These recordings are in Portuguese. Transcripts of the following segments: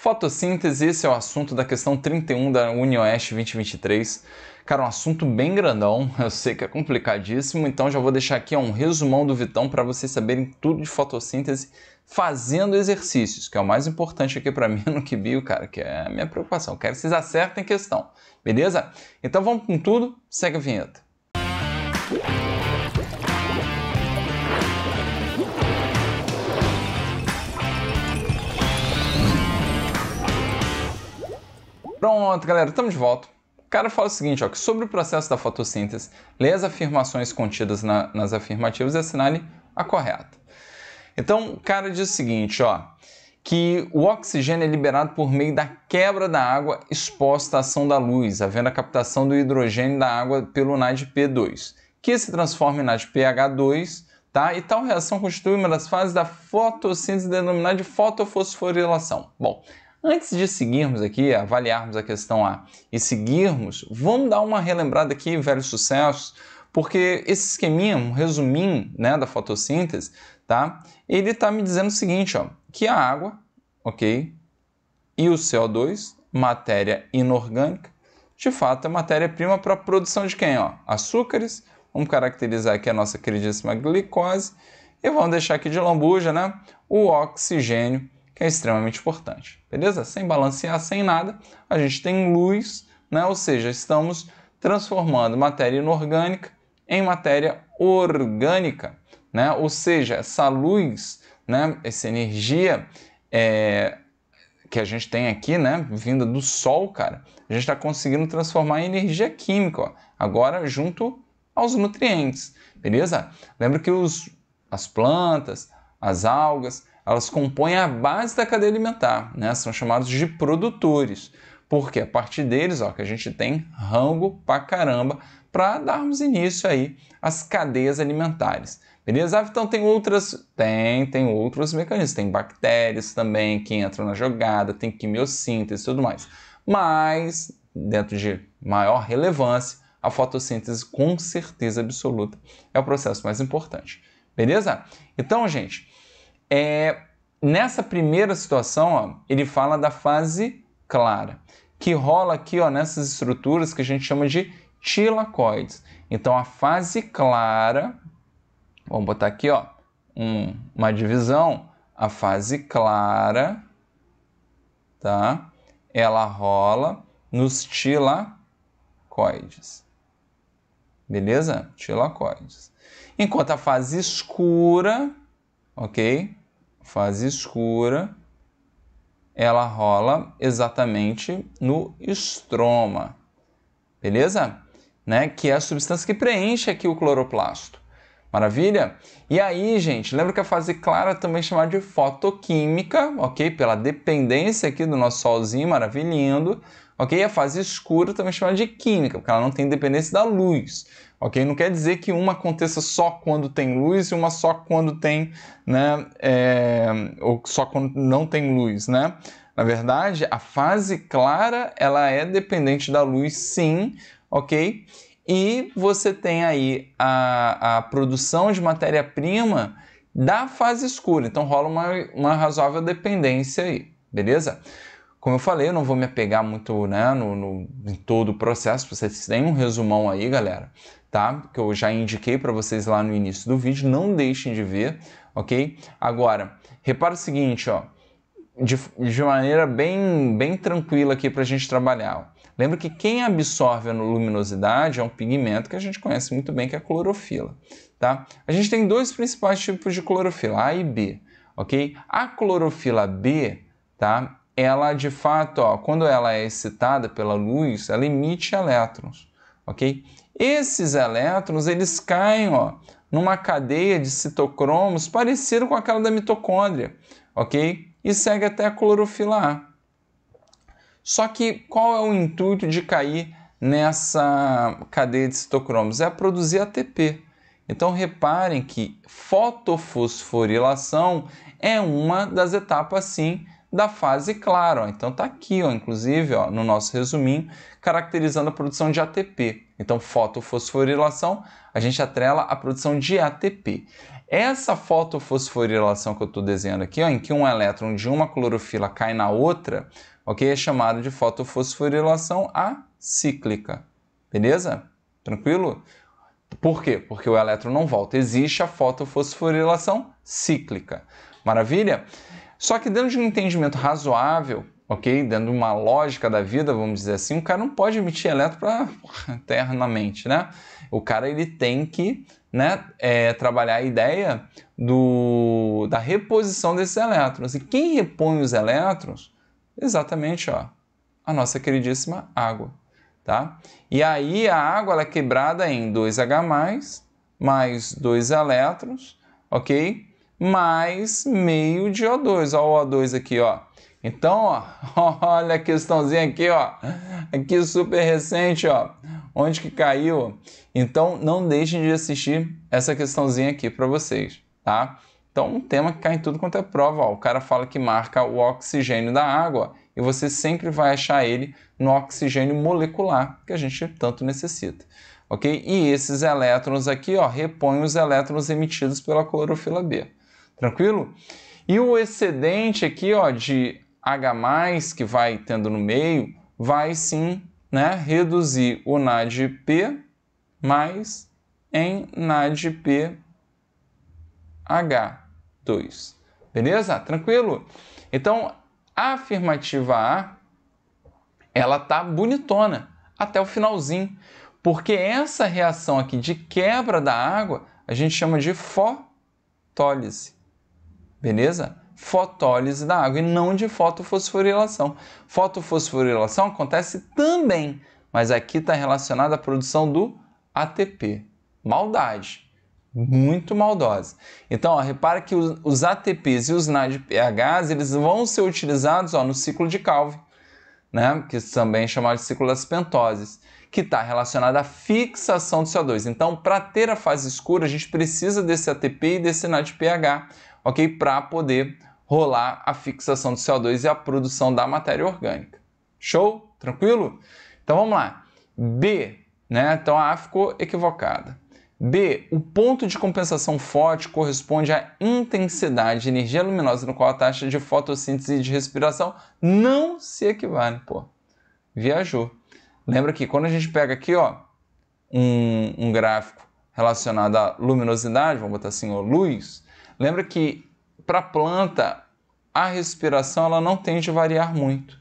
Fotossíntese, esse é o assunto da questão 31 da UniOeste 2023. Cara, um assunto bem grandão, eu sei que é complicadíssimo, então já vou deixar aqui um resumão do Vitão para vocês saberem tudo de fotossíntese fazendo exercícios, que é o mais importante aqui para mim no QBio, cara, que é a minha preocupação. Quero que vocês acertem a questão, beleza? Então vamos com tudo, segue a vinheta. Pronto, galera, estamos de volta. O cara fala o seguinte, ó, que sobre o processo da fotossíntese, lê as afirmações contidas nas afirmativas e assinale a correta. Então, o cara diz o seguinte, ó, que o oxigênio é liberado por meio da quebra da água exposta à ação da luz, havendo a captação do hidrogênio da água pelo NADP2, que se transforma em NADPH2, tá? E tal reação constitui uma das fases da fotossíntese denominada de fotofosforilação. Bom, antes de seguirmos aqui, avaliarmos a questão A e seguirmos, vamos dar uma relembrada aqui, velhos sucessos, porque esse esqueminha, um resuminho, né, da fotossíntese, tá? Ele está me dizendo o seguinte, ó, que a água, ok, e o CO2, matéria inorgânica, de fato é matéria-prima para a produção de quem? Ó? Açúcares, vamos caracterizar aqui a nossa queridíssima glicose e vamos deixar aqui de lambuja, né, o oxigênio, que é extremamente importante, beleza? Sem balancear, sem nada, a gente tem luz, né? Ou seja, estamos transformando matéria inorgânica em matéria orgânica, né? Ou seja, essa luz, né? Essa energia que a gente tem aqui, né? Vinda do Sol, cara, a gente está conseguindo transformar em energia química, ó, agora junto aos nutrientes, beleza? Lembra que as plantas, as algas, elas compõem a base da cadeia alimentar, né? São chamados de produtores, porque a partir deles, ó, que a gente tem rango pra caramba para darmos início aí às cadeias alimentares, beleza? Então tem outros mecanismos, tem bactérias também que entram na jogada, tem quimiossíntese e tudo mais, mas dentro de maior relevância, a fotossíntese com certeza absoluta é o processo mais importante, beleza? Então, gente, nessa primeira situação, ó, ele fala da fase clara, que rola aqui, ó, nessas estruturas que a gente chama de tilacoides. Então, a fase clara, vamos botar aqui, ó, uma divisão, a fase clara, tá? Ela rola nos tilacoides, beleza? Tilacoides. Enquanto a fase escura, ok? Fase escura, ela rola exatamente no estroma, beleza? Né? Que é a substância que preenche aqui o cloroplasto. Maravilha? E aí, gente, lembra que a fase clara também é chamada de fotoquímica, ok? Pela dependência aqui do nosso solzinho maravilhindo, ok? A fase escura também é chamada de química, porque ela não tem dependência da luz. Ok? Não quer dizer que uma aconteça só quando tem luz e uma só quando tem, né, ou só quando não tem luz, né? Na verdade, a fase clara, ela é dependente da luz, sim, ok? E você tem aí a produção de matéria-prima da fase escura, então rola uma razoável dependência aí, beleza? Como eu falei, eu não vou me apegar muito, né, em todo o processo, vocês têm um resumão aí, galera, tá? Que eu já indiquei para vocês lá no início do vídeo, não deixem de ver, ok? Agora, repara o seguinte, ó, de maneira bem tranquila aqui para a gente trabalhar. Ó. Lembra que quem absorve a luminosidade é um pigmento que a gente conhece muito bem, que é a clorofila, tá? A gente tem dois principais tipos de clorofila, A e B, ok? A clorofila B, tá? Ela, de fato, ó, quando ela é excitada pela luz, ela emite elétrons, ok? Esses elétrons, eles caem, ó, numa cadeia de citocromos parecida com aquela da mitocôndria, ok? E segue até a clorofila A. Só que qual é o intuito de cair nessa cadeia de citocromos? É produzir ATP. Então reparem que fotofosforilação é uma das etapas, sim, da fase clara. Ó. Então está aqui, ó, inclusive, ó, no nosso resuminho, caracterizando a produção de ATP. Então, fotofosforilação, a gente atrela a produção de ATP. Essa fotofosforilação que eu estou desenhando aqui, ó, em que um elétron de uma clorofila cai na outra, ok? É chamado de fotofosforilação acíclica. Beleza? Tranquilo? Por quê? Porque o elétron não volta. Existe a fotofosforilação cíclica. Maravilha? Só que dentro de um entendimento razoável, ok? Dentro de uma lógica da vida, vamos dizer assim, o cara não pode emitir elétron eternamente, né? O cara ele tem que, né, trabalhar a ideia da reposição desses elétrons. E quem repõe os elétrons? Exatamente, ó, a nossa queridíssima água. Tá? E aí a água ela é quebrada em 2H+, mais 2 elétrons, ok? Mais meio de O2. Olha o O2 aqui, ó. Então, ó, olha a questãozinha aqui, ó. Aqui super recente, ó. Onde que caiu? Então, não deixem de assistir essa questãozinha aqui para vocês, tá? Então, um tema que cai em tudo quanto é prova, ó. O cara fala que marca o oxigênio da água e você sempre vai achar ele no oxigênio molecular, que a gente tanto necessita, ok? E esses elétrons aqui, ó, repõem os elétrons emitidos pela clorofila B, tranquilo? E o excedente aqui, ó, de H+, que vai tendo no meio, vai sim, né, reduzir o NADP mais em NADPH2, beleza? Tranquilo? Então, a afirmativa A, ela tá bonitona até o finalzinho, porque essa reação aqui de quebra da água, a gente chama de fotólise, beleza? Fotólise da água e não de fotofosforilação. Fotofosforilação acontece também, mas aqui está relacionada à produção do ATP. Maldade, muito maldosa. Então, ó, repara que os ATPs e os NADPHs, eles vão ser utilizados, ó, no ciclo de Calvin, né? Que também é chamado de ciclo das pentoses, que está relacionado à fixação do CO2. Então, para ter a fase escura, a gente precisa desse ATP e desse NADPH, ok? Para poder rolar a fixação do CO2 e a produção da matéria orgânica. Show? Tranquilo? Então, vamos lá. B, né? Então, a A ficou equivocada. B, o ponto de compensação fótico corresponde à intensidade de energia luminosa no qual a taxa de fotossíntese e de respiração não se equivalem. Pô, viajou. Lembra que quando a gente pega aqui, ó, um gráfico relacionado à luminosidade, vamos botar assim, ó, luz, lembra que para a planta a respiração ela não tende a variar muito,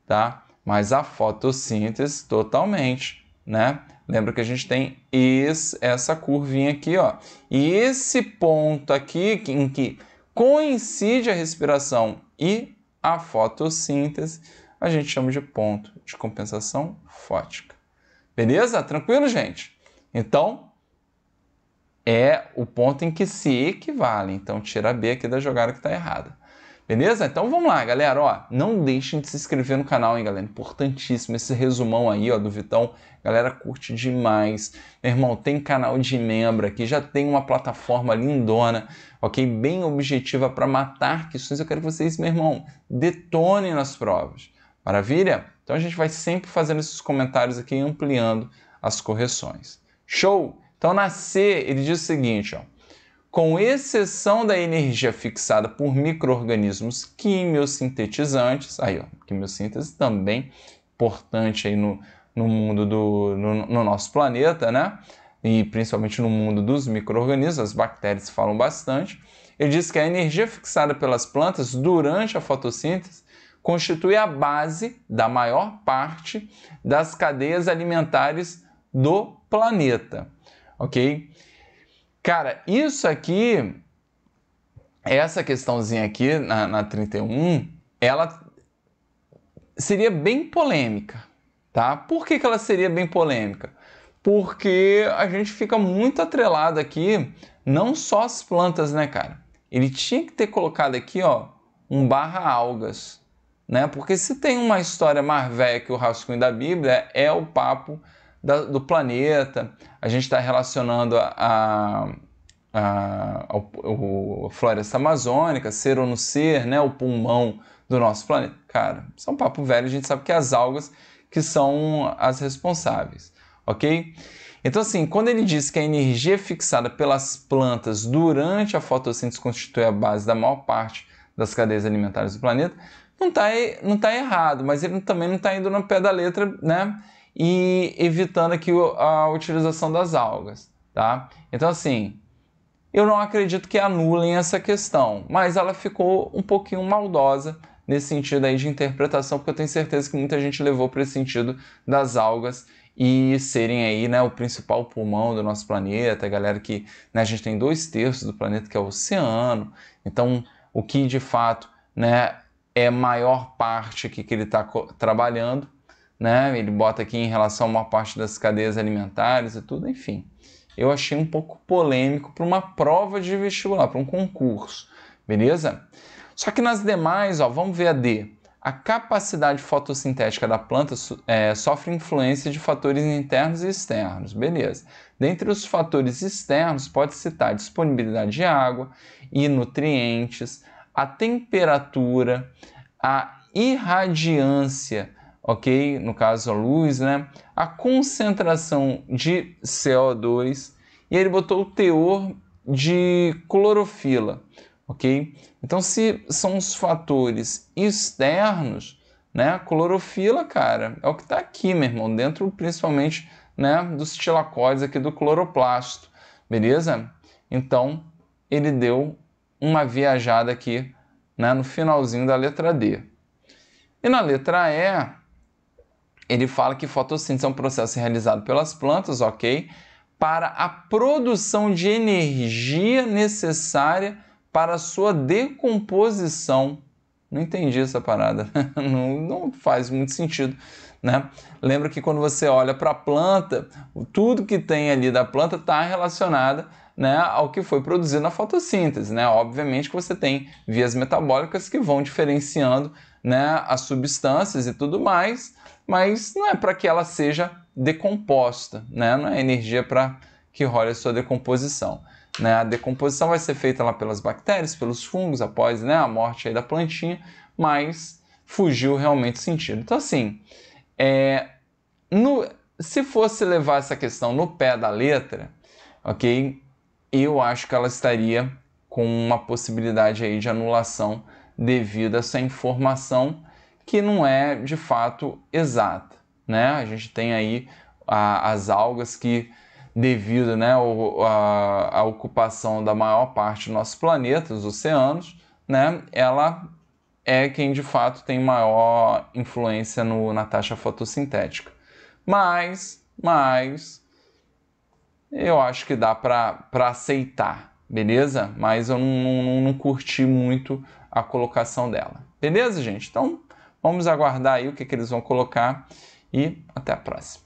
tá? Mas a fotossíntese totalmente, né? Lembra que a gente tem essa curvinha aqui, ó. E esse ponto aqui em que coincide a respiração e a fotossíntese, a gente chama de ponto de compensação fótica. Beleza? Tranquilo, gente? Então, é o ponto em que se equivale. Então, tira a B aqui da jogada que está errada. Beleza? Então vamos lá, galera. Ó, não deixem de se inscrever no canal, hein, galera? Importantíssimo esse resumão aí, ó, do Vitão. Galera, curte demais. Meu irmão, tem canal de membro aqui, já tem uma plataforma lindona, ok? Bem objetiva para matar questões. Eu quero que vocês, meu irmão, detonem nas provas. Maravilha? Então a gente vai sempre fazendo esses comentários aqui e ampliando as correções. Show? Então na C, ele diz o seguinte, ó. Com exceção da energia fixada por micro-organismos quimiosintetizantes, aí ó, quimiossíntese também importante aí no mundo no nosso planeta, né? E principalmente no mundo dos micro-organismos, as bactérias falam bastante. Ele diz que a energia fixada pelas plantas durante a fotossíntese constitui a base da maior parte das cadeias alimentares do planeta, ok? Cara, isso aqui, essa questãozinha aqui na 31, ela seria bem polêmica, tá? Por que ela seria bem polêmica? Porque a gente fica muito atrelado aqui, não só as plantas, né, cara? Ele tinha que ter colocado aqui, ó, um /algas, né? Porque se tem uma história mais velha que o rascunho da Bíblia, é o papo do planeta. A gente está relacionando a floresta amazônica, ser ou não ser, né, o pulmão do nosso planeta. Cara, isso é um papo velho, a gente sabe que as algas que são as responsáveis, ok? Então, assim, quando ele diz que a energia fixada pelas plantas durante a fotossíntese constitui a base da maior parte das cadeias alimentares do planeta, não tá errado, mas ele também não está indo no pé da letra, né? E evitando aqui a utilização das algas, tá? Então, assim, eu não acredito que anulem essa questão, mas ela ficou um pouquinho maldosa nesse sentido aí de interpretação, porque eu tenho certeza que muita gente levou para esse sentido das algas e serem aí, né, o principal pulmão do nosso planeta, galera, que, né, a gente tem 2/3 do planeta que é o oceano, então o que de fato, né, é a maior parte aqui que ele está trabalhando, né, ele bota aqui em relação a uma parte das cadeias alimentares e tudo, enfim. Eu achei um pouco polêmico para uma prova de vestibular, para um concurso, beleza? Só que nas demais, ó, vamos ver a D. A capacidade fotossintética da planta sofre influência de fatores internos e externos, beleza. Dentre os fatores externos, pode citar a disponibilidade de água e nutrientes, a temperatura, a irradiância, ok? No caso a luz, né? A concentração de CO2 e ele botou o teor de clorofila, ok? Então, se são os fatores externos, né? A clorofila, cara, é o que está aqui, meu irmão, dentro principalmente, né, dos tilacóides aqui do cloroplasto, beleza? Então, ele deu uma viajada aqui, né, no finalzinho da letra D. E na letra E, ele fala que fotossíntese é um processo realizado pelas plantas, ok? Para a produção de energia necessária para a sua decomposição. Não entendi essa parada, não faz muito sentido, né? Lembra que quando você olha para a planta, tudo que tem ali da planta está relacionado, né, ao que foi produzido na fotossíntese, né? Obviamente que você tem vias metabólicas que vão diferenciando, né, as substâncias e tudo mais, mas não é para que ela seja decomposta, né? Não é energia para que role a sua decomposição, né? A decomposição vai ser feita lá pelas bactérias, pelos fungos, após, né, a morte aí da plantinha, mas fugiu realmente o sentido. Então, assim, se fosse levar essa questão no pé da letra, ok? Eu acho que ela estaria com uma possibilidade aí de anulação devido a essa informação que não é de fato exata, né? A gente tem aí as algas que, devido, né, à ocupação da maior parte do nosso planeta, os oceanos, né, ela é quem de fato tem maior influência na taxa fotossintética. Mas eu acho que dá para aceitar, beleza? Mas eu não curti muito a colocação dela. Beleza, gente? Então, vamos aguardar aí o que eles vão colocar e até a próxima.